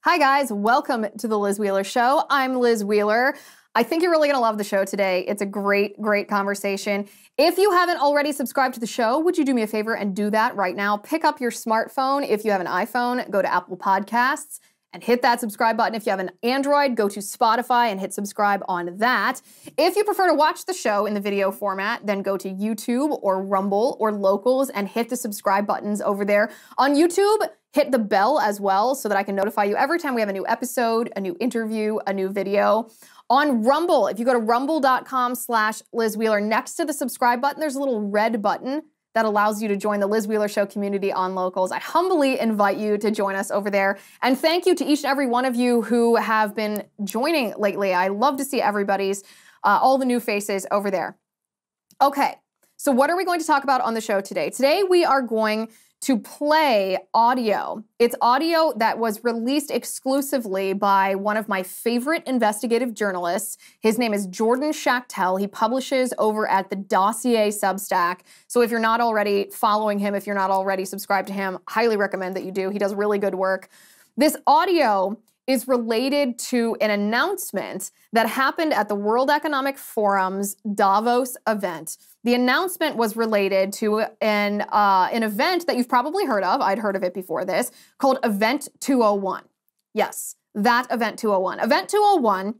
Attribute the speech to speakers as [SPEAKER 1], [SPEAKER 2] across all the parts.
[SPEAKER 1] Hi guys, welcome to the Liz Wheeler Show. I'm Liz Wheeler. I think you're really gonna love the show today. It's a great conversation. If you haven't already subscribed to the show, would you do me a favor and do that right now? Pick up your smartphone. If you have an iPhone, go to Apple Podcasts and hit that subscribe button. If you have an Android, go to Spotify and hit subscribe on that. If you prefer to watch the show in the video format, then go to YouTube or Rumble or Locals and hit the subscribe buttons over there. On YouTube, hit the bell as well so that I can notify you every time we have a new episode, a new interview, a new video. On Rumble, if you go to rumble.com/Liz Wheeler, next to the subscribe button, there's a little red button that allows you to join the Liz Wheeler Show community on Locals. I humbly invite you to join us over there. And thank you to each and every one of you who have been joining lately. I love to see everybody's, all the new faces over there. Okay, so what are we going to talk about on the show today? Today we are going to play audio. It's audio that was released exclusively by one of my favorite investigative journalists. His name is Jordan Schachtel. He publishes over at the Dossier Substack. So if you're not already following him, if you're not already subscribed to him, highly recommend that you do. He does really good work. This audio is related to an announcement that happened at the World Economic Forum's Davos event. The announcement was related to an event that you've probably heard of. I'd heard of it before this, called Event 201. Yes, that Event 201. Event 201,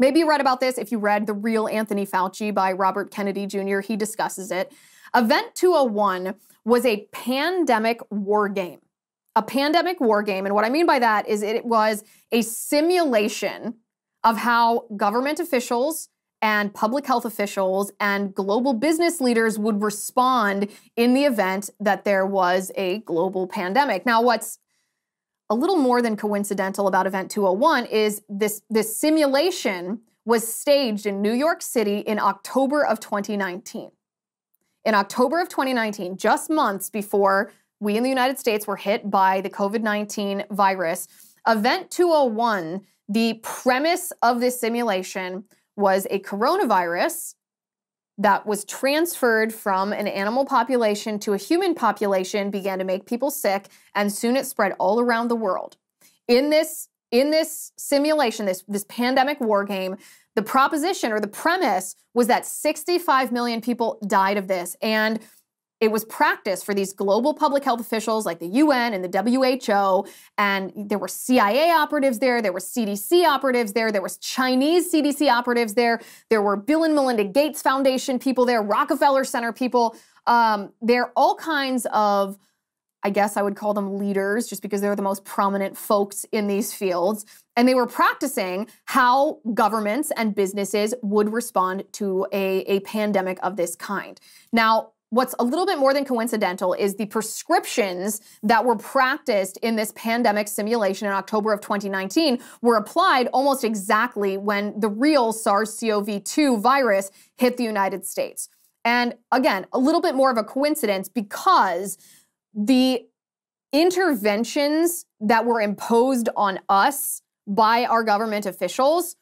[SPEAKER 1] maybe you read about this if you read The Real Anthony Fauci by Robert Kennedy Jr. He discusses it. Event 201 was a pandemic war game. A pandemic war game, and what I mean by that is it was a simulation of how government officials and public health officials and global business leaders would respond in the event that there was a global pandemic. Now, what's a little more than coincidental about Event 201 is this simulation was staged in New York City in October of 2019. In October of 2019, just months before we in the United States were hit by the COVID-19 virus, Event 201, the premise of this simulation was a coronavirus that was transferred from an animal population to a human population, began to make people sick, and soon it spread all around the world. In this simulation, this pandemic war game, the proposition or the premise was that 65 million people died of this, and it was practice for these global public health officials like the UN and the WHO, and there were CIA operatives there, there were CDC operatives there, there was Chinese CDC operatives there, there were Bill and Melinda Gates Foundation people there, Rockefeller Center people. There are all kinds of, I guess I would call them leaders just because they're the most prominent folks in these fields. And they were practicing how governments and businesses would respond to a pandemic of this kind. Now, what's a little bit more than coincidental is the prescriptions that were practiced in this pandemic simulation in October of 2019 were applied almost exactly when the real SARS-CoV-2 virus hit the United States. And again, a little bit more of a coincidence because the interventions that were imposed on us by our government officials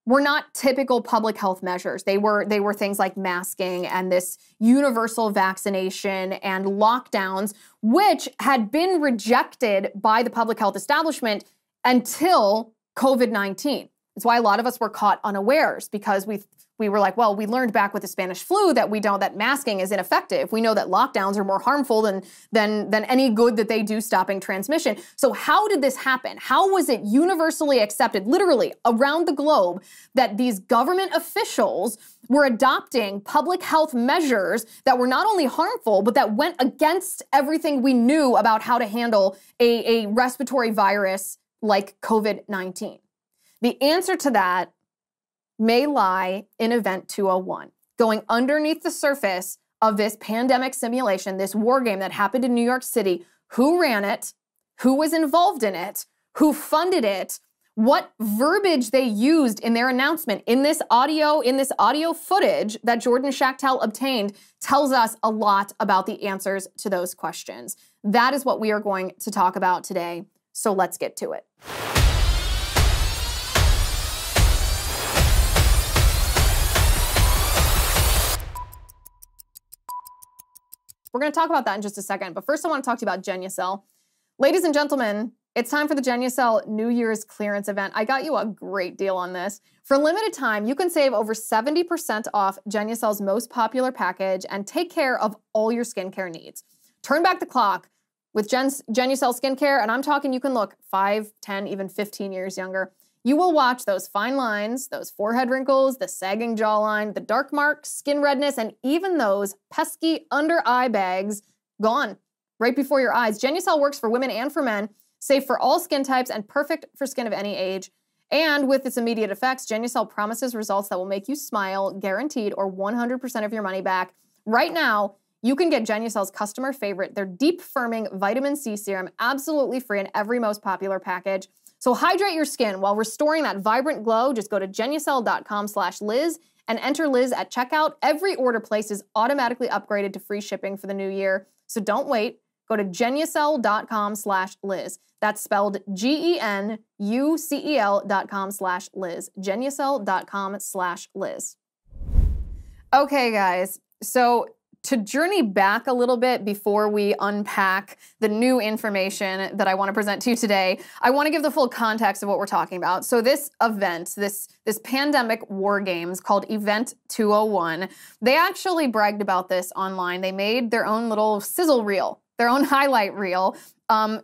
[SPEAKER 1] were not typical public health measures. They were things like masking and this universal vaccination and lockdowns, which had been rejected by the public health establishment until COVID-19. That's why a lot of us were caught unawares because we were like, well, we learned back with the Spanish flu that that masking is ineffective. We know that lockdowns are more harmful than any good that they do stopping transmission. So how did this happen? How was it universally accepted, literally around the globe, that these government officials were adopting public health measures that were not only harmful, but that went against everything we knew about how to handle a respiratory virus like COVID-19? The answer to that may lie in Event 201, going underneath the surface of this pandemic simulation, this war game that happened in New York City. Who ran it? Who was involved in it? Who funded it? What verbiage they used in their announcement in this audio footage that Jordan Schachtel obtained tells us a lot about the answers to those questions. That is what we are going to talk about today. So let's get to it. We're going to talk about that in just a second, but first I want to talk to you about Genucel. Ladies and gentlemen, It's time for the Genucel New Year's clearance event. I got you a great deal on this. For a limited time, you can save over 70% off Genucel's most popular package and take care of all your skincare needs. Turn back the clock with Genucel skincare, and I'm talking you can look 5, 10, even 15 years younger. You will watch those fine lines, those forehead wrinkles, the sagging jawline, the dark marks, skin redness, and even those pesky under-eye bags gone right before your eyes. Genucel works for women and for men, safe for all skin types and perfect for skin of any age. And with its immediate effects, Genucel promises results that will make you smile, guaranteed, or 100% of your money back. Right now, you can get Genucel's customer favorite, their deep firming vitamin C serum, absolutely free in every most popular package. So hydrate your skin while restoring that vibrant glow. Just go to Genucel.com/Liz and enter Liz at checkout. Every order placed is automatically upgraded to free shipping for the new year. So don't wait. Go to Genucel.com/Liz. That's spelled GENUCEL.com/Liz. Genucel.com/Liz. Okay, guys. So to journey back a little bit before we unpack the new information that I want to present to you today, I want to give the full context of what we're talking about. So this event, this pandemic war games called Event 201, they actually bragged about this online. They made their own little sizzle reel, their own highlight reel,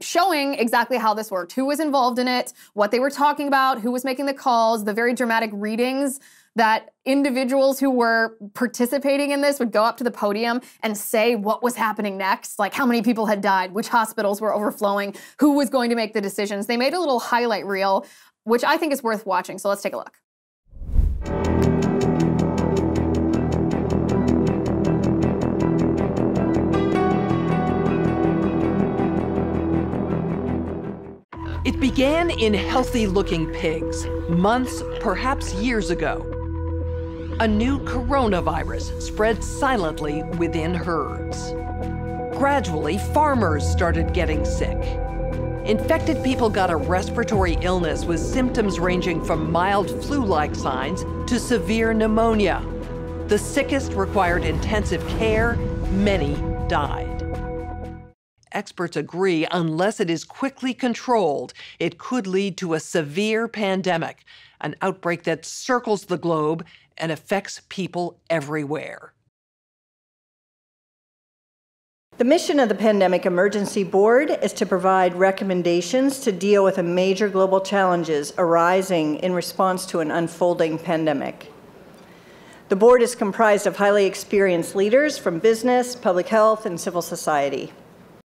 [SPEAKER 1] showing exactly how this worked, who was involved in it, what they were talking about, who was making the calls, the very dramatic readings that individuals who were participating in this would go up to the podium and say what was happening next, like how many people had died, which hospitals were overflowing, who was going to make the decisions. They made a little highlight reel, which I think is worth watching. So let's take a look.
[SPEAKER 2] It began in healthy-looking pigs, months, perhaps years ago. A new coronavirus spread silently within herds. Gradually, farmers started getting sick. Infected people got a respiratory illness with symptoms ranging from mild flu-like signs to severe pneumonia. The sickest required intensive care. Many died. Experts agree, unless it is quickly controlled, it could lead to a severe pandemic, an outbreak that circles the globe and affects people everywhere.
[SPEAKER 3] The mission of the Pandemic Emergency Board is to provide recommendations to deal with the major global challenges arising in response to an unfolding pandemic. The board is comprised of highly experienced leaders from business, public health, and civil society.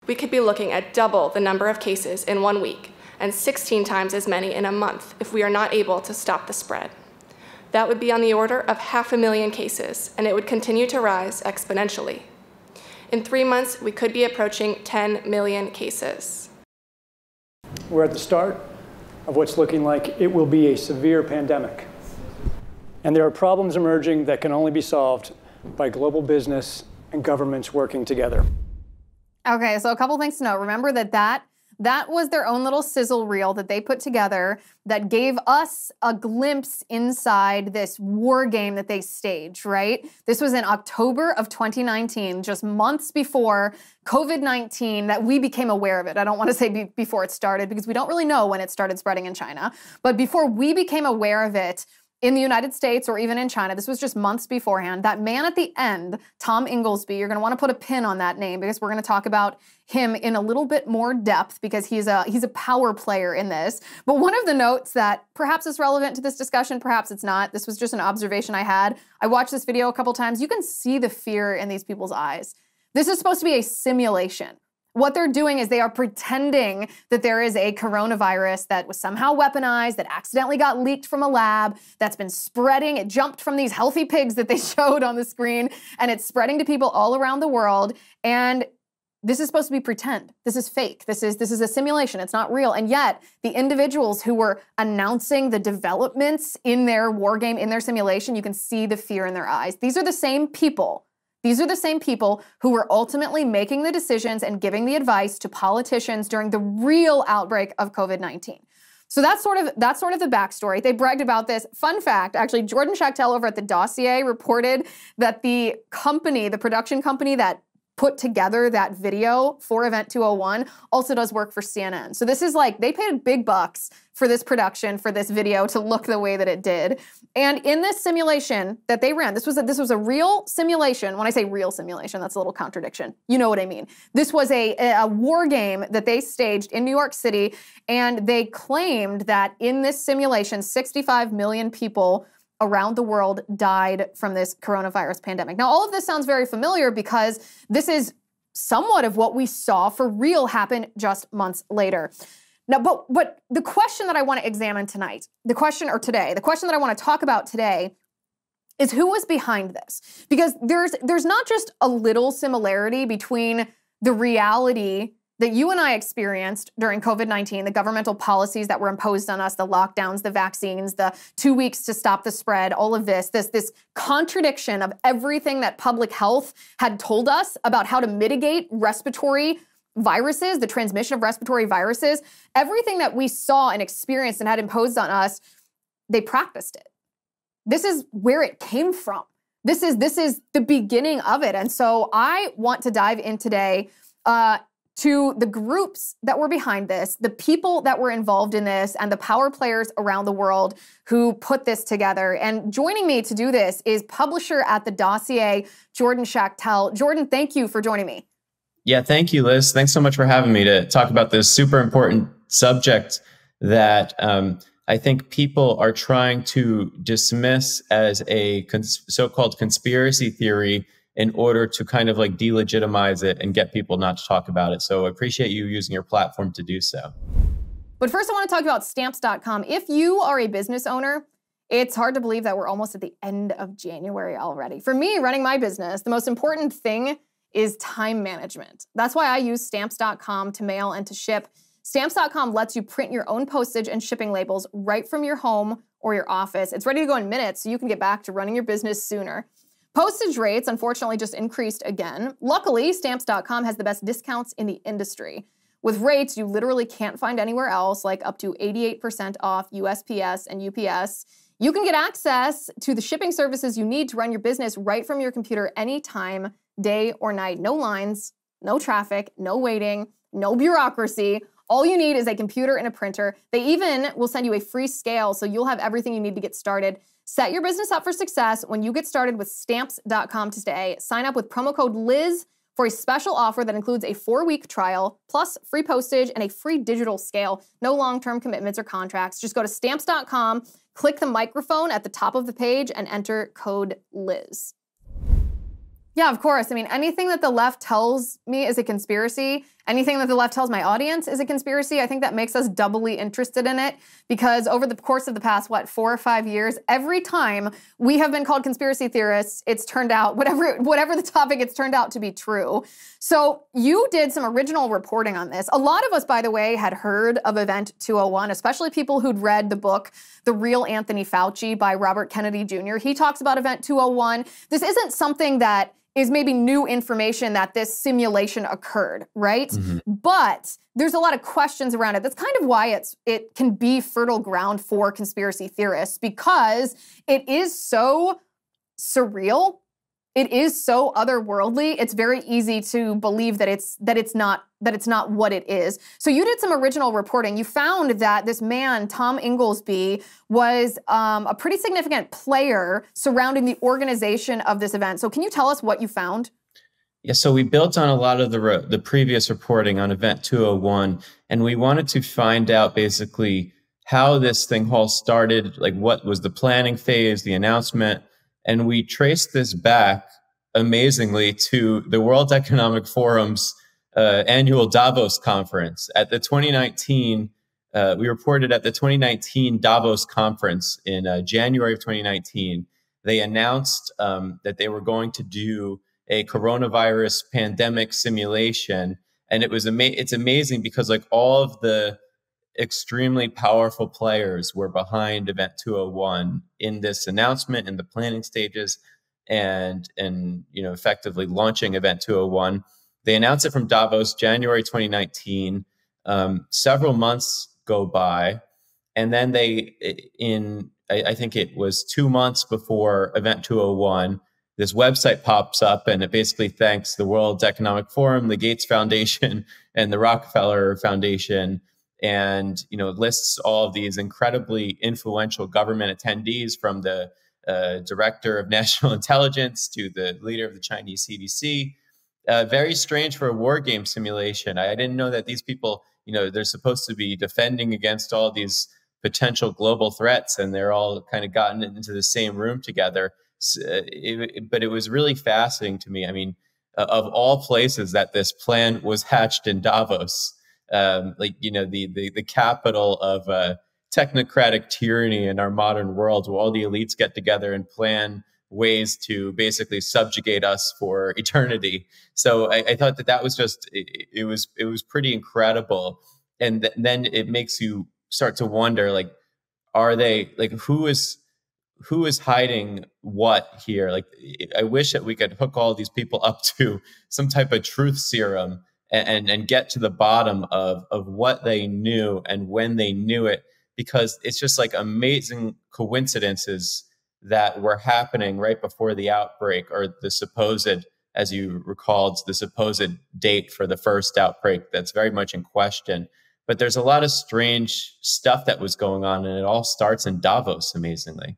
[SPEAKER 4] We could be looking at double the number of cases in 1 week and 16 times as many in a month if we are not able to stop the spread. That would be on the order of 500,000 cases, and it would continue to rise exponentially. In 3 months, we could be approaching 10 million cases.
[SPEAKER 5] We're at the start of what's looking like it will be a severe pandemic. And there are problems emerging that can only be solved by global business and governments working together.
[SPEAKER 1] Okay, so a couple things to know. Remember that was their own little sizzle reel that they put together that gave us a glimpse inside this war game that they staged, right? This was in October of 2019, just months before COVID-19 that we became aware of it. I don't want to say before it started because we don't really know when it started spreading in China. But before we became aware of it, in the United States or even in China, this was just months beforehand. That man at the end, Tom Inglesby, you're going to want to put a pin on that name because we're going to talk about him in a little bit more depth because he's a power player in this. But one of the notes that perhaps is relevant to this discussion, perhaps it's not. This was just an observation I had. I watched this video a couple times. You can see the fear in these people's eyes. This is supposed to be a simulation. What they're doing is they are pretending that there is a coronavirus that was somehow weaponized, that accidentally got leaked from a lab, that's been spreading. It jumped from these healthy pigs that they showed on the screen, and it's spreading to people all around the world. And this is supposed to be pretend. This is fake. This is a simulation. It's not real. And yet, the individuals who were announcing the developments in their war game, in their simulation, you can see the fear in their eyes. These are the same people. These are the same people who were ultimately making the decisions and giving the advice to politicians during the real outbreak of COVID-19. So that's sort of the backstory. They bragged about this. Fun fact, actually, Jordan Schachtel over at the Dossier reported that the company, the production company that put together that video for Event 201 also does work for CNN. So this is like, they paid big bucks for this production, for this video to look the way that it did. And in this simulation that they ran, this was a real simulation. When I say real simulation, that's a little contradiction. You know what I mean. This was a war game that they staged in New York City, and they claimed that in this simulation, 65 million people around the world died from this coronavirus pandemic. Now, all of this sounds very familiar because this is somewhat of what we saw for real happen just months later. Now, but the question that I want to examine tonight, the question that I want to talk about today is who was behind this. Because there's not just a little similarity between the reality that you and I experienced during COVID-19, the governmental policies that were imposed on us, the lockdowns, the vaccines, the 2 weeks to stop the spread, all of this contradiction of everything that public health had told us about how to mitigate respiratory viruses, the transmission of respiratory viruses, everything that we saw and experienced and had imposed on us, they practiced it. This is where it came from. This is the beginning of it. And so I want to dive in today to the groups that were behind this, the people that were involved in this, and the power players around the world who put this together. And joining me to do this is publisher at The Dossier, Jordan Schachtel. Jordan, thank you for joining me.
[SPEAKER 6] Yeah, thank you, Liz. Thanks so much for having me to talk about this super important subject that I think people are trying to dismiss as a so-called conspiracy theory in order to kind of like delegitimize it and get people not to talk about it. So I appreciate you using your platform to do so.
[SPEAKER 1] But first I want to talk about stamps.com. If you are a business owner, it's hard to believe that we're almost at the end of January already. For me, running my business, the most important thing is time management. That's why I use stamps.com to mail and to ship. Stamps.com lets you print your own postage and shipping labels right from your home or your office. It's ready to go in minutes so you can get back to running your business sooner. Postage rates, unfortunately, just increased again. Luckily, Stamps.com has the best discounts in the industry. With rates you literally can't find anywhere else, like up to 88% off USPS and UPS. You can get access to the shipping services you need to run your business right from your computer anytime, day or night. No lines, no traffic, no waiting, no bureaucracy. All you need is a computer and a printer. They even will send you a free scale, so you'll have everything you need to get started. Set your business up for success when you get started with stamps.com today. Sign up with promo code Liz for a special offer that includes a 4-week trial, plus free postage and a free digital scale. No long-term commitments or contracts. Just go to stamps.com, click the microphone at the top of the page, and enter code Liz. Yeah, of course. I mean, anything that the left tells me is a conspiracy. Anything that the left tells my audience is a conspiracy. I think that makes us doubly interested in it because over the course of the past, 4 or 5 years, every time we have been called conspiracy theorists, it's turned out, whatever the topic, it's turned out to be true. So you did some original reporting on this. A lot of us, by the way, had heard of Event 201, especially people who'd read the book, The Real Anthony Fauci by Robert Kennedy Jr. He talks about Event 201. This isn't something that is maybe new information that this simulation occurred, right? Mm-hmm. But there's a lot of questions around it. That's kind of why it can be fertile ground for conspiracy theorists because it is so surreal. It is so otherworldly. It's very easy to believe that it's not what it is. So you did some original reporting. You found that this man, Tom Inglesby, was a pretty significant player surrounding the organization of this event. So can you tell us what you found?
[SPEAKER 6] Yeah, so we built on a lot of the previous reporting on Event 201, and we wanted to find out basically how this thing all started, like what was the planning phase, the announcement. And we traced this back, amazingly, to the World Economic Forum's annual Davos conference. At the 2019, we reported at the 2019 Davos conference in January of 2019, they announced that they were going to do a coronavirus pandemic simulation. And it's amazing because like all of the extremely powerful players were behind Event 201 in this announcement, in the planning stages, and effectively launching Event 201. They announced it from Davos, January 2019. Several months go by, and then I think it was 2 months before Event 201, this website pops up, and it basically thanks the World Economic Forum, the Gates Foundation, and the Rockefeller Foundation, and lists all of these incredibly influential government attendees, from the director of national intelligence to the leader of the Chinese CDC. Very strange for a war game simulation. I didn't know that these people, they're supposed to be defending against all these potential global threats, and they're all kind of gotten into the same room together. But it was really fascinating to me. I mean, of all places that this plan was hatched in Davos, the capital of technocratic tyranny in our modern world, where all the elites get together and plan ways to basically subjugate us for eternity. So I thought that was just, it was pretty incredible. And then it makes you start to wonder, like, are they, like, who is hiding what here? Like, I wish that we could hook all these people up to some type of truth serum and get to the bottom of what they knew and when they knew it, because it's just like amazing coincidences that were happening right before the outbreak, or the supposed, as you recalled, the supposed date for the first outbreak that's very much in question. But there's a lot of strange stuff that was going on, and it all starts in Davos, amazingly.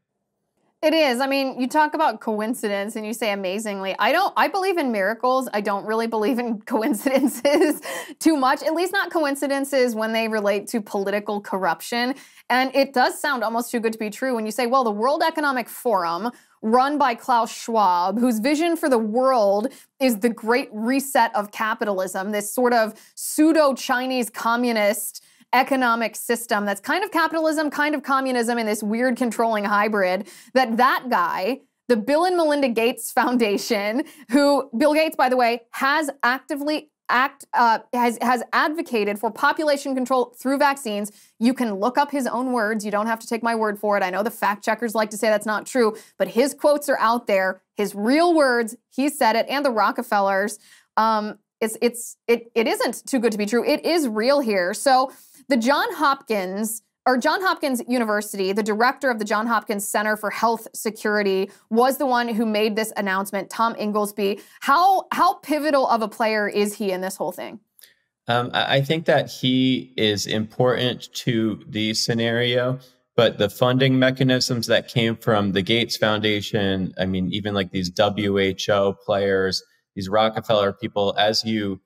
[SPEAKER 1] It is. I mean, you talk about coincidence and you say amazingly. I believe in miracles. I don't really believe in coincidences too much, at least not coincidences when they relate to political corruption. And it does sound almost too good to be true when you say, well, the World Economic Forum, run by Klaus Schwab, whose vision for the world is the great reset of capitalism, this sort of pseudo-Chinese communist economic system that's kind of capitalism, kind of communism, in this weird controlling hybrid, that guy, the Bill and Melinda Gates Foundation, who Bill Gates, by the way, has actively has advocated for population control through vaccines. You can look up his own words. You don't have to take my word for it. I know the fact checkers like to say that's not true, but his quotes are out there. His real words, he said it, and the Rockefellers. It isn't too good to be true. It is real here. So the Johns Hopkins University, the director of the Johns Hopkins Center for Health Security, was the one who made this announcement, Tom Inglesby. How pivotal of a player is he in this whole thing?
[SPEAKER 6] I think that he is important to the scenario, but the funding mechanisms that came from the Gates Foundation, I mean, even like these WHO players, these Rockefeller people, as you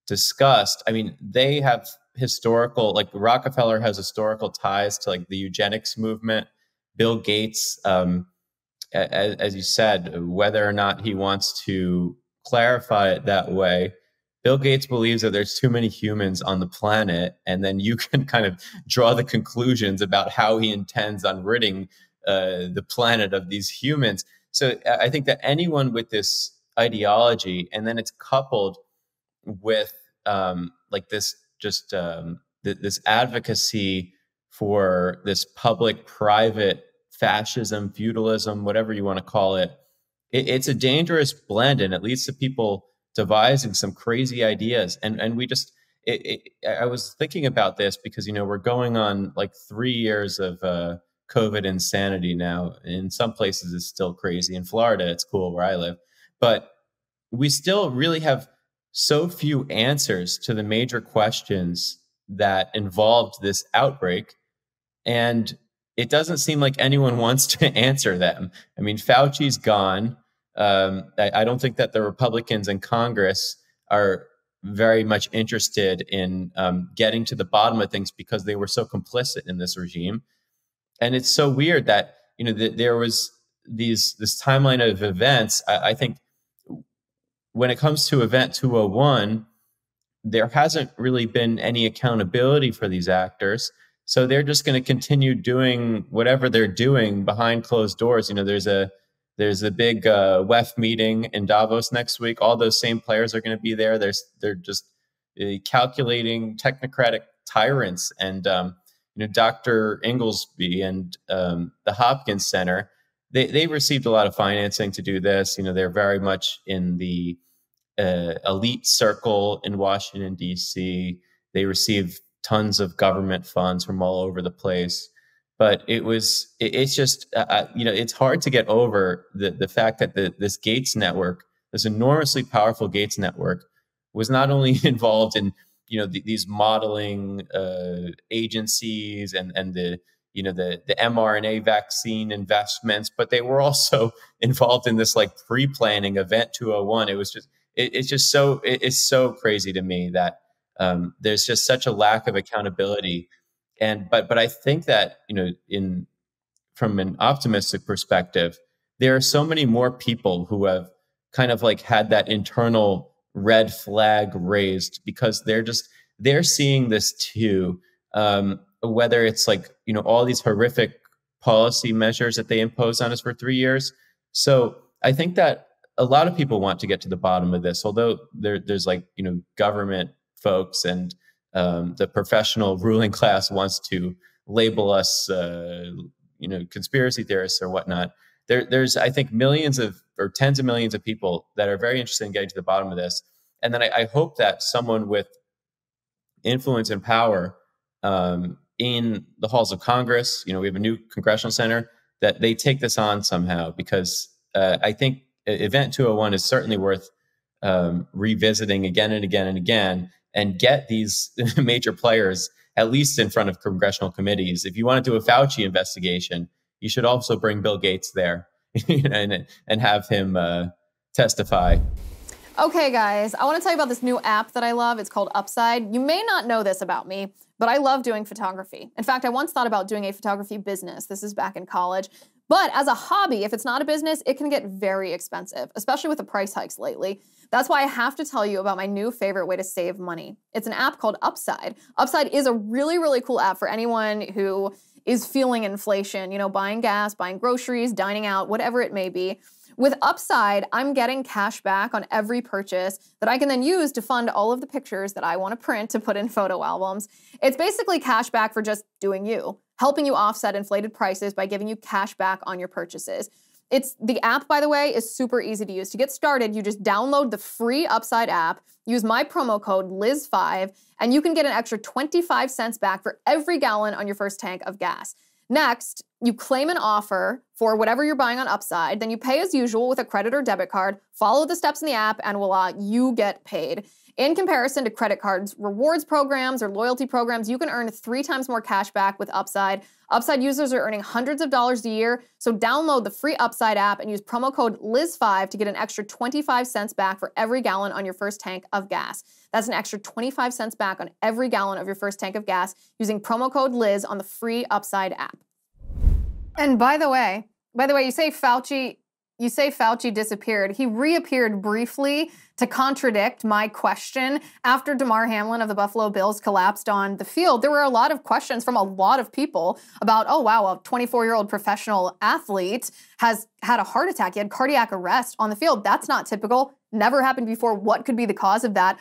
[SPEAKER 6] discussed, I mean, they have historical, like Rockefeller has historical ties to like the eugenics movement. Bill Gates, as you said, whether or not he wants to clarify it that way, Bill Gates believes that there's too many humans on the planet, and then you can kind of draw the conclusions about how he intends on ridding the planet of these humans. So I think that anyone with this ideology, and then it's coupled with like this just this advocacy for this public-private fascism, feudalism, whatever you want to call it, it's a dangerous blend, and it leads to people devising some crazy ideas. And we just, I was thinking about this because, we're going on like 3 years of COVID insanity now. In some places, it's still crazy. In Florida, it's cool where I live. But we still really have so few answers to the major questions that involved this outbreak. And it doesn't seem like anyone wants to answer them. I mean, Fauci's gone. I don't think that the Republicans in Congress are very much interested in getting to the bottom of things because they were so complicit in this regime. And it's so weird that, there was this timeline of events. I think when it comes to Event 201, there hasn't really been any accountability for these actors. So they're just going to continue doing whatever they're doing behind closed doors. There's a big WEF meeting in Davos next week. All those same players are going to be there. They're just calculating technocratic tyrants. And Dr. Inglesby and the Hopkins Center, they received a lot of financing to do this. They're very much in the elite circle in Washington, D.C. They receive tons of government funds from all over the place. but it's just, it's hard to get over the fact that this Gates network, this enormously powerful Gates network, was not only involved in, these modeling agencies and the mRNA vaccine investments, but they were also involved in this like pre-planning Event 201. It was just, it's so crazy to me that there's just such a lack of accountability. But I think that, from an optimistic perspective, there are so many more people who have kind of like had that internal red flag raised because they're seeing this too. Whether it's like, all these horrific policy measures that they imposed on us for 3 years. So I think that a lot of people want to get to the bottom of this, although there's like, government folks and the professional ruling class wants to label us, conspiracy theorists or whatnot. There's, I think, millions or tens of millions of people that are very interested in getting to the bottom of this. And then I hope that someone with influence and power in the halls of Congress, we have a new congressional center, that they take this on somehow, because I think Event 201 is certainly worth revisiting again and again and again, and get these major players at least in front of congressional committees. If you want to do a Fauci investigation, you should also bring Bill Gates there and have him testify.
[SPEAKER 1] Okay, guys, I want to tell you about this new app that I love. It's called Upside. You may not know this about me, but I love doing photography. In fact, I once thought about doing a photography business. This is back in college. But as a hobby, if it's not a business, it can get very expensive, especially with the price hikes lately. That's why I have to tell you about my new favorite way to save money. It's an app called Upside. Upside is a really, really cool app for anyone who is feeling inflation, buying gas, buying groceries, dining out, whatever it may be. With Upside, I'm getting cash back on every purchase that I can then use to fund all of the pictures that I want to print to put in photo albums. It's basically cash back for just doing you, helping you offset inflated prices by giving you cash back on your purchases. The app, by the way, is super easy to use. To get started, you just download the free Upside app, use my promo code Liz5, and you can get an extra 25 cents back for every gallon on your first tank of gas. Next, you claim an offer for whatever you're buying on Upside, then you pay as usual with a credit or debit card, follow the steps in the app, and voila, you get paid. In comparison to credit cards, rewards programs, or loyalty programs, you can earn 3 times more cash back with Upside. Upside users are earning hundreds of dollars a year, so download the free Upside app and use promo code Liz5 to get an extra 25 cents back for every gallon on your first tank of gas. That's an extra 25 cents back on every gallon of your first tank of gas using promo code Liz on the free Upside app. And by the way, you say Fauci disappeared. He reappeared briefly to contradict my question after Damar Hamlin of the Buffalo Bills collapsed on the field. There were a lot of questions from a lot of people about, oh wow, a 24-year-old professional athlete has had a heart attack. He had cardiac arrest on the field. That's not typical. Never happened before. What could be the cause of that?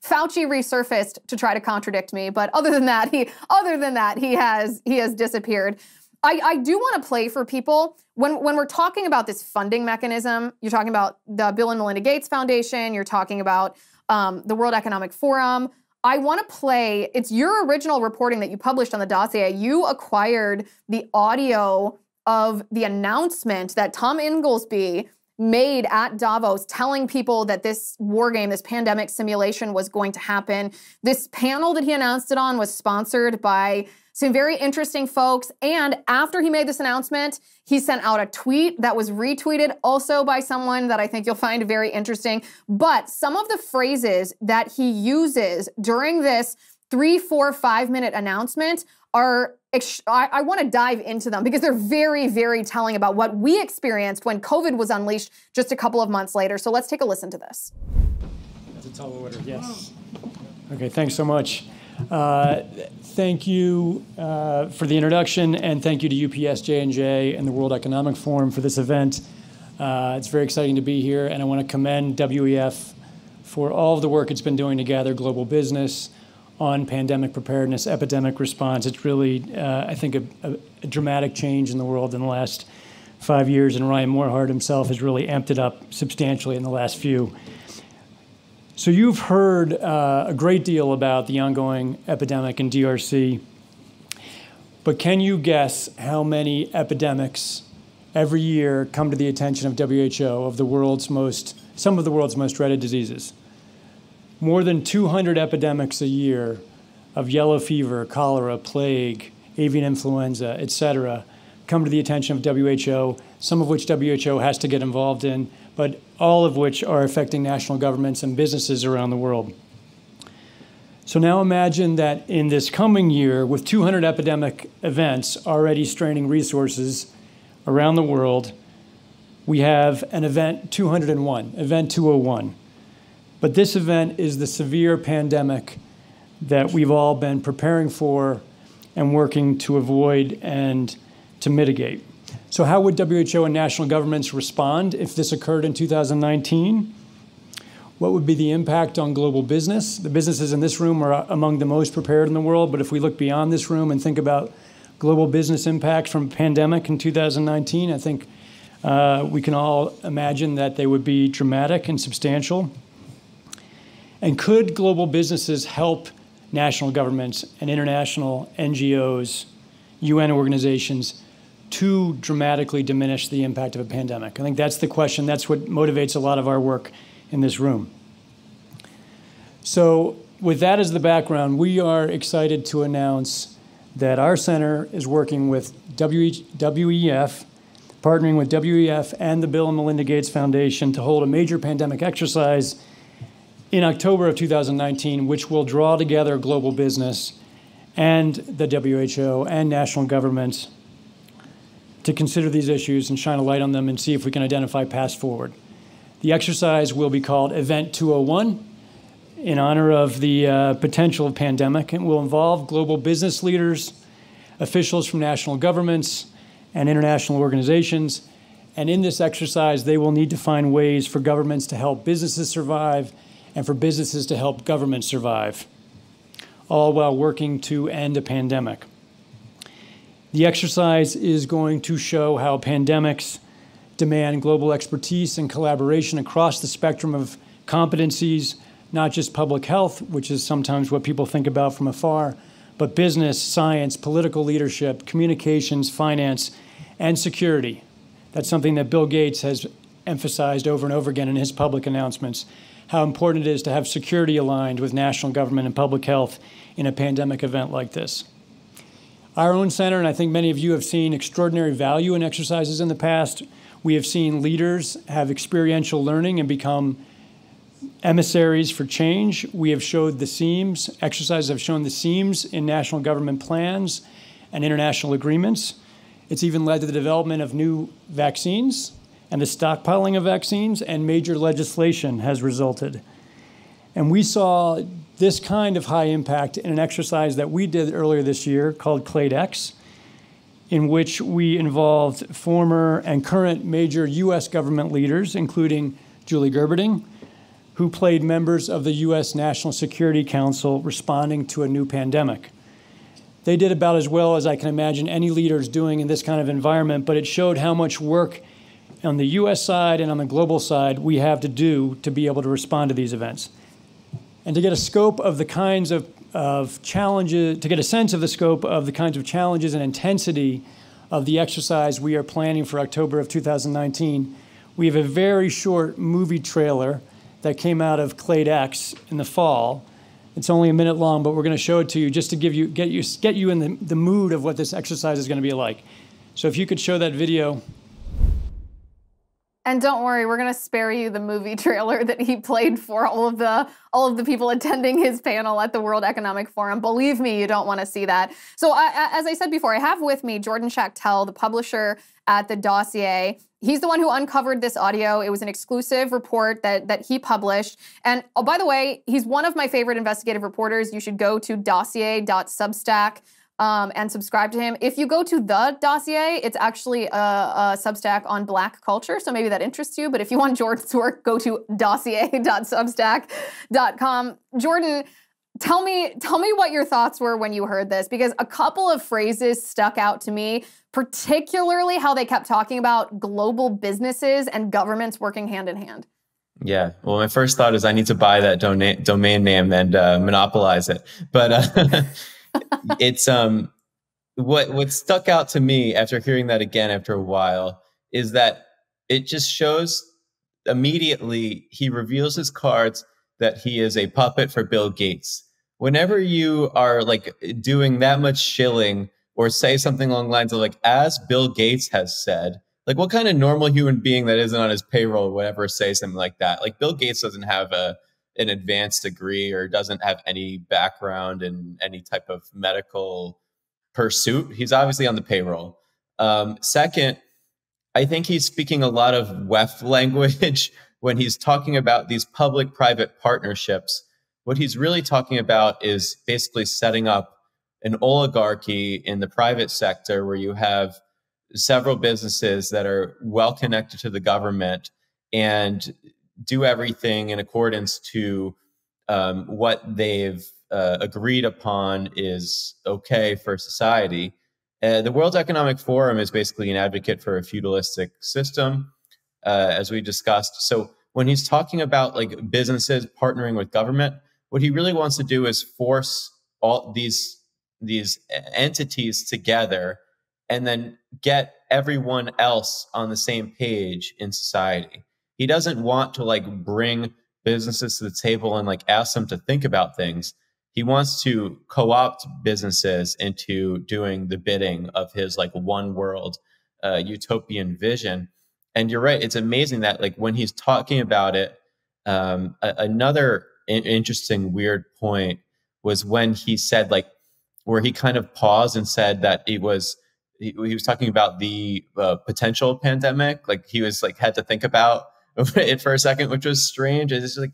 [SPEAKER 1] Fauci resurfaced to try to contradict me, but other than that, he has disappeared. I do want to play for people when we're talking about this funding mechanism. You're talking about the Bill and Melinda Gates Foundation. You're talking about the World Economic Forum. I want to play. It's your original reporting that you published on the dossier. You acquired the audio of the announcement that Tom Inglesby made at Davos telling people that this war game, this pandemic simulation was going to happen. This panel that he announced it on was sponsored by some very interesting folks. And after he made this announcement, he sent out a tweet that was retweeted also by someone that I think you'll find very interesting. But some of the phrases that he uses during this 3, 4, 5-minute announcement are, I want to dive into them because they're very, very telling about what we experienced when COVID was unleashed just a couple of months later. So let's take a listen to this.
[SPEAKER 5] That's a tall order, yes. Okay, thanks so much. Thank you for the introduction, and thank you to UPS, J&J, and the World Economic Forum for this event. It's very exciting to be here, and I want to commend WEF for all of the work it's been doing to gather global business on pandemic preparedness, epidemic response. It's really, I think, a dramatic change in the world in the last 5 years, and Ryan Morehart himself has really amped it up substantially in the last few. So you've heard a great deal about the ongoing epidemic in DRC, but can you guess how many epidemics every year come to the attention of WHO of some of the world's most dreaded diseases? More than 200 epidemics a year of yellow fever, cholera, plague, avian influenza, etc., come to the attention of WHO, some of which WHO has to get involved in, but all of which are affecting national governments and businesses around the world. So now imagine that in this coming year, with 200 epidemic events already straining resources around the world, we have an event 201, event 201. But this event is the severe pandemic that we've all been preparing for and working to avoid and to mitigate. So how would WHO and national governments respond if this occurred in 2019? What would be the impact on global business? The businesses in this room are among the most prepared in the world, but if we look beyond this room and think about global business impacts from a pandemic in 2019, I think we can all imagine that they would be dramatic and substantial. And could global businesses help national governments and international NGOs, UN organizations, to dramatically diminish the impact of a pandemic? I think that's the question. That's what motivates a lot of our work in this room. So with that as the background, we are excited to announce that our center is working with WEF, partnering with WEF and the Bill and Melinda Gates Foundation to hold a major pandemic exercise in October of 2019, which will draw together global business and the WHO and national governments to consider these issues and shine a light on them and see if we can identify paths forward. The exercise will be called Event 201 in honor of the potential of pandemic, and will involve global business leaders, officials from national governments and international organizations. And in this exercise, they will need to find ways for governments to help businesses survive and for businesses to help governments survive, all while working to end a pandemic. The exercise is going to show how pandemics demand global expertise and collaboration across the spectrum of competencies, not just public health, which is sometimes what people think about from afar, but business, science, political leadership, communications, finance, and security. That's something that Bill Gates has emphasized over and over again in his public announcements, how important it is to have security aligned with national government and public health in a pandemic event like this. Our own center, and I think many of you have seen extraordinary value in exercises in the past. We have seen leaders have experiential learning and become emissaries for change. We have showed the seams, exercises have shown the seams in national government plans and international agreements. It's even led to the development of new vaccines and the stockpiling of vaccines, and major legislation has resulted. And we saw this kind of high impact in an exercise that we did earlier this year called CLADEX, in which we involved former and current major U.S. government leaders, including Julie Gerberding, who played members of the U.S. National Security Council responding to a new pandemic. They did about as well as I can imagine any leaders doing in this kind of environment, but it showed how much work on the U.S. side and on the global side we have to do to be able to respond to these events. And to get a scope of the kinds of challenges, to get a sense of the scope of the kinds of challenges and intensity of the exercise we are planning for October of 2019, we have a very short movie trailer that came out of CLADEX in the fall. It's only a minute long, but we're going to show it to you just to get you in the mood of what this exercise is going to be like. So if you could show that video.
[SPEAKER 1] And don't worry, we're going to spare you the movie trailer that he played for all of the people attending his panel at the World Economic Forum. Believe me, you don't want to see that. So as I said before, I have with me Jordan Schachtel, the publisher at the Dossier. He's the one who uncovered this audio. It was an exclusive report that he published. And oh, by the way, he's one of my favorite investigative reporters. You should go to dossier.substack and subscribe to him. If you go to the Dossier, it's actually a Substack on Black culture, so maybe that interests you. But if you want Jordan's work, go to dossier.substack.com. Jordan, Tell me what your thoughts were when you heard this, because a couple of phrases stuck out to me, particularly how they kept talking about global businesses and governments working hand in hand.
[SPEAKER 6] Yeah. Well, my first thought is I need to buy that domain name and monopolize it. But it's what stuck out to me after hearing that again after a while is that it just shows immediately he reveals his cards that he is a puppet for Bill Gates. Whenever you are like doing that much shilling or say something along the lines of like, as Bill Gates has said, like what kind of normal human being that isn't on his payroll would ever say something like that? Like Bill Gates doesn't have an advanced degree or doesn't have any background in any type of medical pursuit. He's obviously on the payroll. Second, I think he's speaking a lot of WEF language when he's talking about these public-private partnerships. What he's really talking about is basically setting up an oligarchy in the private sector where you have several businesses that are well connected to the government and do everything in accordance to what they've agreed upon is okay for society. The World Economic Forum is basically an advocate for a feudalistic system, as we discussed. So when he's talking about like businesses partnering with government, what he really wants to do is force all these entities together and then get everyone else on the same page in society. He doesn't want to like bring businesses to the table and like ask them to think about things. He wants to co-opt businesses into doing the bidding of his like one world utopian vision. And you're right. It's amazing that like when he's talking about it, another interesting weird point was when he said like, where he kind of paused and said that he was talking about the potential pandemic. Like he was like had to think about it for a second, which was strange. It's just like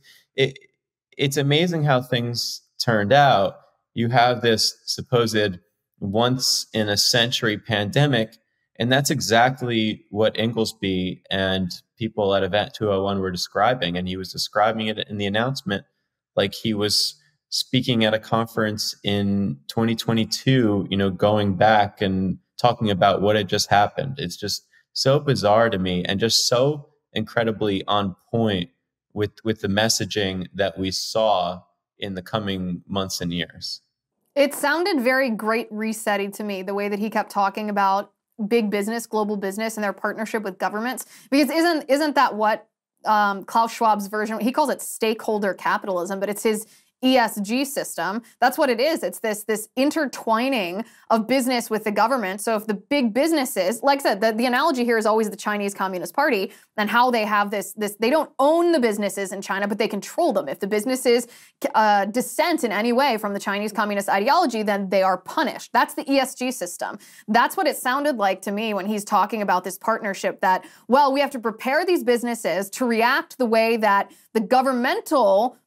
[SPEAKER 6] it's amazing how things turned out. You have this supposed once in a century pandemic, and that's exactly what Inglesby and people at Event 201 were describing. And he was describing it in the announcement like he was speaking at a conference in 2022, you know, going back and talking about what had just happened. It's just so bizarre to me and just so incredibly on point with the messaging that we saw in the coming months and years.
[SPEAKER 1] It sounded very great resetting to me, the way that he kept talking about big business, global business, and their partnership with governments. Because isn't that what Klaus Schwab's version, he calls it stakeholder capitalism, but it's his ESG system. That's what it is. It's this intertwining of business with the government. So if the big businesses, like I said, the analogy here is always the Chinese Communist Party and how they have this, they don't own the businesses in China, but they control them. If the businesses dissent in any way from the Chinese Communist ideology, then they are punished. That's the ESG system. That's what it sounded like to me when he's talking about this partnership that, well, we have to prepare these businesses to react the way that the governmental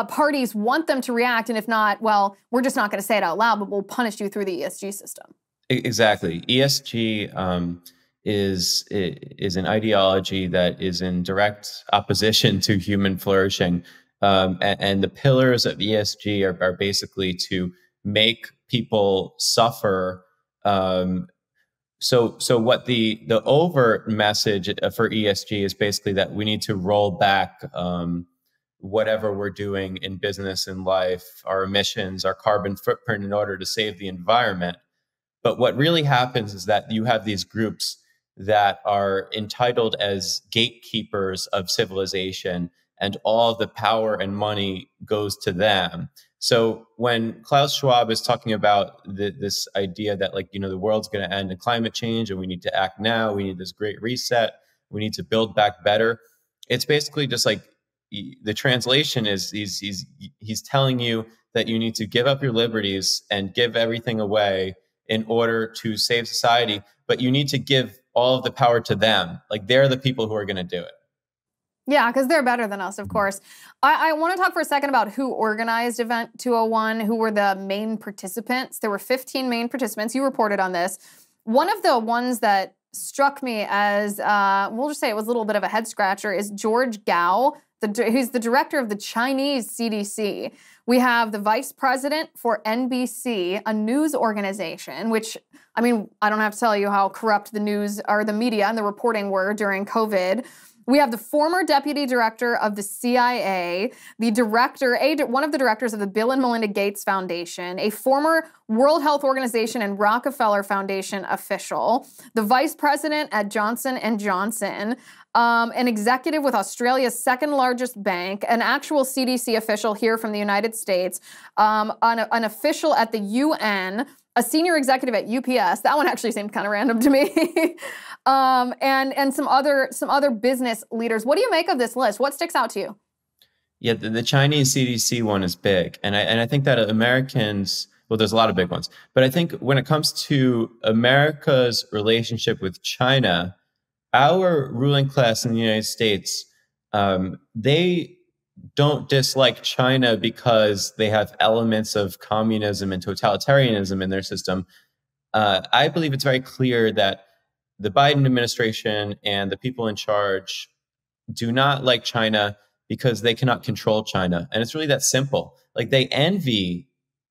[SPEAKER 1] parties want them to react, and if not, well, we're just not going to say it out loud, but we'll punish you through the ESG system.
[SPEAKER 6] Exactly. ESG is an ideology that is in direct opposition to human flourishing, and the pillars of ESG are basically to make people suffer. So what the overt message for ESG is basically that we need to roll back whatever we're doing in business and life, our emissions, our carbon footprint in order to save the environment. But what really happens is that you have these groups that are entitled as gatekeepers of civilization, and all the power and money goes to them. So when Klaus Schwab is talking about this idea that like, you know, the world's going to end in climate change and we need to act now, we need this great reset, we need to build back better. It's basically just like, the translation is he's telling you that you need to give up your liberties and give everything away in order to save society, but you need to give all of the power to them. Like they're the people who are going to do it.
[SPEAKER 1] Yeah, because they're better than us, of course. I want to talk for a second about who organized Event 201, who were the main participants. There were 15 main participants. You reported on this. One of the ones that struck me as, we'll just say it was a little bit of a head scratcher, is George Gao. He's the director of the Chinese CDC. We have the vice president for NBC, a news organization, which, I mean, I don't have to tell you how corrupt the news or the media and the reporting were during COVID. We have the former deputy director of the CIA, the director, one of the directors of the Bill and Melinda Gates Foundation, a former World Health Organization and Rockefeller Foundation official, the vice president at Johnson & Johnson, an executive with Australia's second largest bank, an actual CDC official here from the United States, an official at the UN, a senior executive at UPS. That one actually seemed kind of random to me. And some other business leaders. What do you make of this list? What sticks out to you?
[SPEAKER 6] Yeah, the Chinese CDC one is big. And I think that Americans, well, there's a lot of big ones, but I think when it comes to America's relationship with China, our ruling class in the United States, they don't dislike China because they have elements of communism and totalitarianism in their system. I believe it's very clear that the Biden administration and the people in charge do not like China because they cannot control China. And it's really that simple. Like, they envy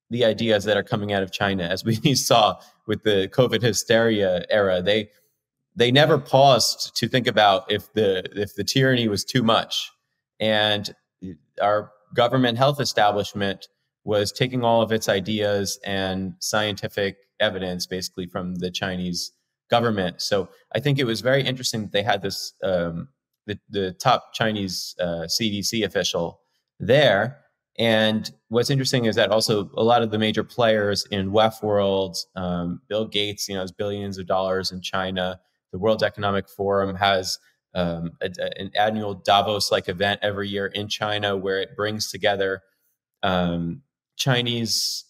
[SPEAKER 6] the ideas that are coming out of China, as we saw with the COVID hysteria era. They never paused to think about if the tyranny was too much. And our government health establishment was taking all of its ideas and scientific evidence basically from the Chinese government. So I think it was very interesting that they had this, the top Chinese CDC official there. And what's interesting is that also a lot of the major players in WEF world, Bill Gates, has billions of dollars in China. The World Economic Forum has an annual Davos-like event every year in China where it brings together Chinese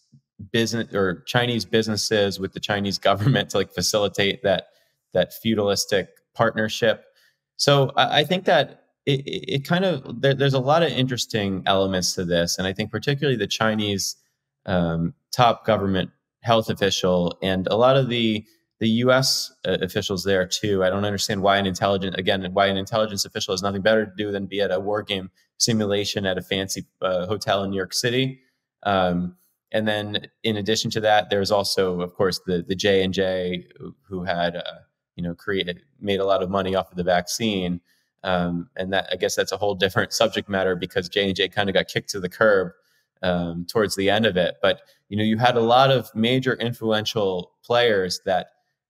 [SPEAKER 6] businesses with the Chinese government to facilitate that feudalistic partnership. So I think that it kind of, there's a lot of interesting elements to this. And I think particularly the Chinese top government health official and a lot of the U.S. officials there too. I don't understand why an intelligence official has nothing better to do than be at a war game simulation at a fancy hotel in New York City. And then in addition to that, there's also, of course, the J&J who had, made a lot of money off of the vaccine. And that, I guess that's a whole different subject matter because J&J kind of got kicked to the curb towards the end of it. But, you had a lot of major influential players that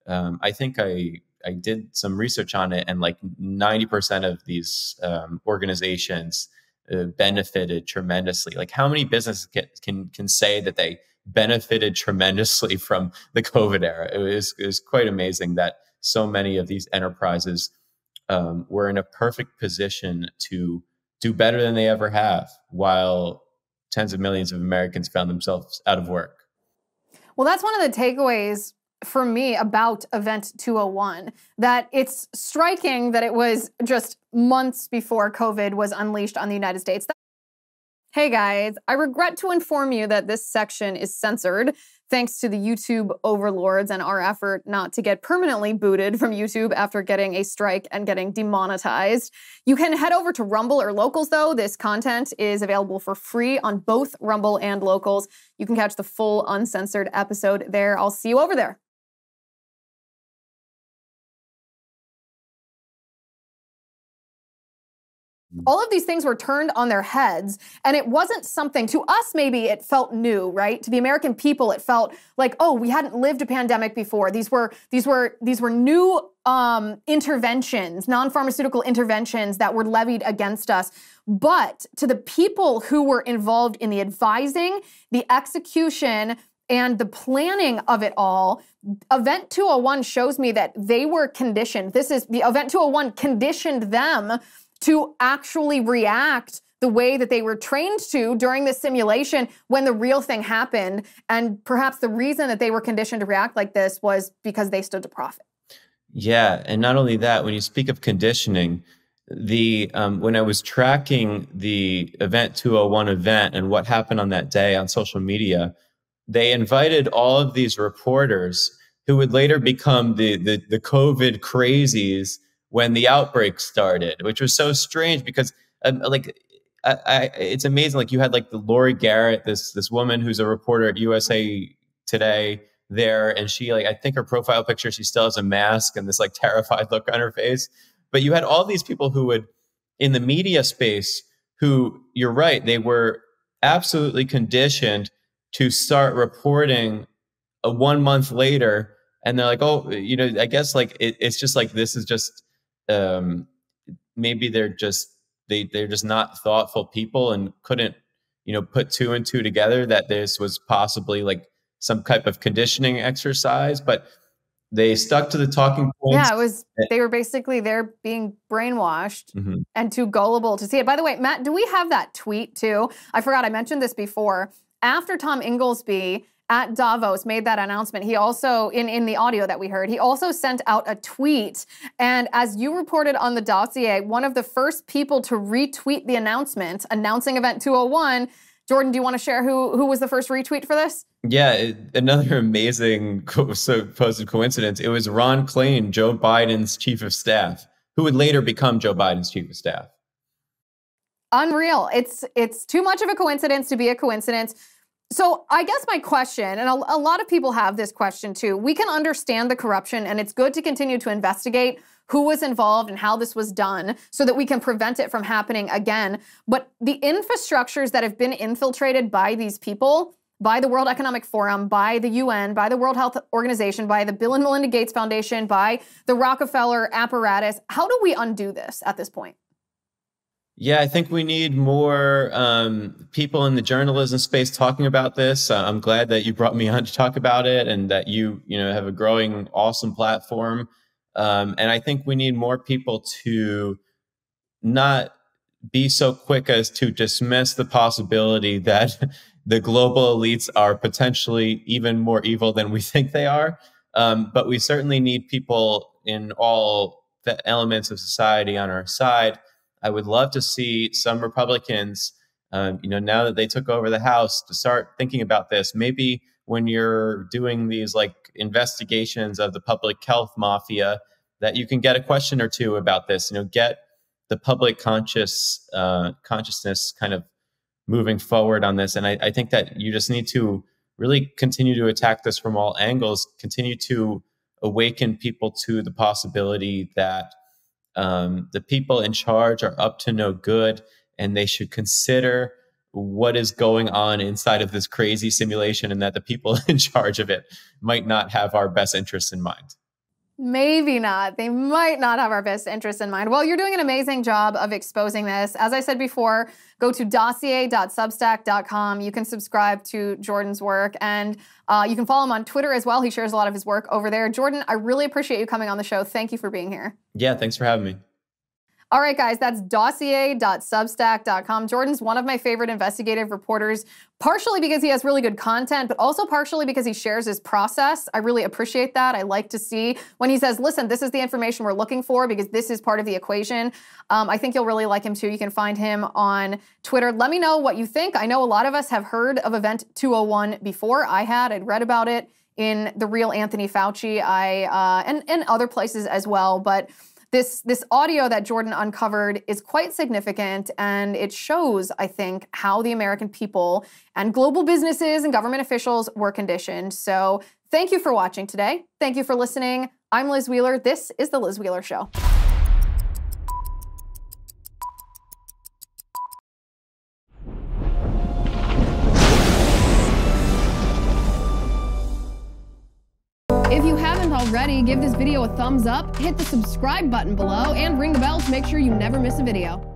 [SPEAKER 6] I think I did some research on it, and 90% of these organizations benefited tremendously. How many businesses can say that they benefited tremendously from the COVID era? It was quite amazing that so many of these enterprises were in a perfect position to do better than they ever have, while tens of millions of Americans found themselves out of work.
[SPEAKER 1] Well, that's one of the takeaways for me about Event 201, that it's striking that it was just months before COVID was unleashed on the United States. Hey guys, I regret to inform you that this section is censored thanks to the YouTube overlords and our effort not to get permanently booted from YouTube after getting a strike and getting demonetized. You can head over to Rumble or Locals though. This content is available for free on both Rumble and Locals. You can catch the full uncensored episode there. I'll see you over there. All of these things were turned on their heads, and it wasn't something, to us maybe it felt new, right? To the American people, it felt like, oh, we hadn't lived a pandemic before. These were new interventions, non-pharmaceutical interventions that were levied against us. But to the people who were involved in the advising, the execution, and the planning of it all, Event 201 shows me that they were conditioned. The Event 201 conditioned them to actually react the way that they were trained to during the simulation when the real thing happened. And perhaps the reason that they were conditioned to react like this was because they stood to profit.
[SPEAKER 6] Yeah, and not only that, when you speak of conditioning, when I was tracking the Event 201 event and what happened on that day on social media, they invited all of these reporters who would later become the COVID crazies when the outbreak started, which was so strange because it's amazing. Like you had like the Lori Garrett, this woman who's a reporter at USA Today there, and she I think her profile picture, she still has a mask and this like terrified look on her face. But you had all these people who would in the media space who, you're right, they were absolutely conditioned to start reporting 1 month later, and they're like, oh, I guess like it's just like this is just maybe they're just not thoughtful people and couldn't put two and two together that this was possibly like some type of conditioning exercise, but they stuck to the talking points.
[SPEAKER 1] Yeah, they were basically they're being brainwashed and too gullible to see it. By the way, Matt, do we have that tweet too? I forgot, I mentioned this before. After Tom Inglesby at Davos made that announcement, he also, in the audio that we heard, he also sent out a tweet. And as you reported on the dossier, one of the first people to retweet the announcement, announcing Event 201, Jordan, do you want to share who was the first retweet for this?
[SPEAKER 6] Yeah, another amazing supposed coincidence. It was Ron Klain, Joe Biden's chief of staff, who would later become Joe Biden's chief of staff.
[SPEAKER 1] Unreal. It's too much of a coincidence to be a coincidence. So I guess my question, and a lot of people have this question too, we can understand the corruption and it's good to continue to investigate who was involved and how this was done so that we can prevent it from happening again. But the infrastructures that have been infiltrated by these people, by the World Economic Forum, by the UN, by the World Health Organization, by the Bill and Melinda Gates Foundation, by the Rockefeller apparatus, how do we undo this at this point?
[SPEAKER 6] Yeah, I think we need more people in the journalism space talking about this. I'm glad that you brought me on to talk about it and that you have a growing, awesome platform. And I think we need more people to not be so quick as to dismiss the possibility that the global elites are potentially even more evil than we think they are. But we certainly need people in all the elements of society on our side. I would love to see some Republicans, now that they took over the House, to start thinking about this. Maybe when you're doing these like investigations of the public health mafia, that you can get a question or two about this. Get the public consciousness kind of moving forward on this. And I think that you just need to really continue to attack this from all angles. Continue to awaken people to the possibility that the people in charge are up to no good, and they should consider what is going on inside of this crazy simulation, and that the people in charge of it might not have our best interests in mind.
[SPEAKER 1] Maybe not. They might not have our best interests in mind. Well, you're doing an amazing job of exposing this. As I said before, go to dossier.substack.com. You can subscribe to Jordan's work, and you can follow him on Twitter as well. He shares a lot of his work over there. Jordan, I really appreciate you coming on the show. Thank you for being here.
[SPEAKER 6] Yeah, thanks for having me.
[SPEAKER 1] All right, guys, that's dossier.substack.com. Jordan's one of my favorite investigative reporters, partially because he has really good content, but also partially because he shares his process. I really appreciate that. I like to see when he says, listen, this is the information we're looking for because this is part of the equation. I think you'll really like him too. You can find him on Twitter. Let me know what you think. I know a lot of us have heard of Event 201 before. I'd read about it in The Real Anthony Fauci, and other places as well, but This audio that Jordan uncovered is quite significant, and it shows, I think, how the American people and global businesses and government officials were conditioned. So thank you for watching today. Thank you for listening. I'm Liz Wheeler. This is The Liz Wheeler Show. If you haven't already, give this video a thumbs up, hit the subscribe button below, and ring the bell to make sure you never miss a video.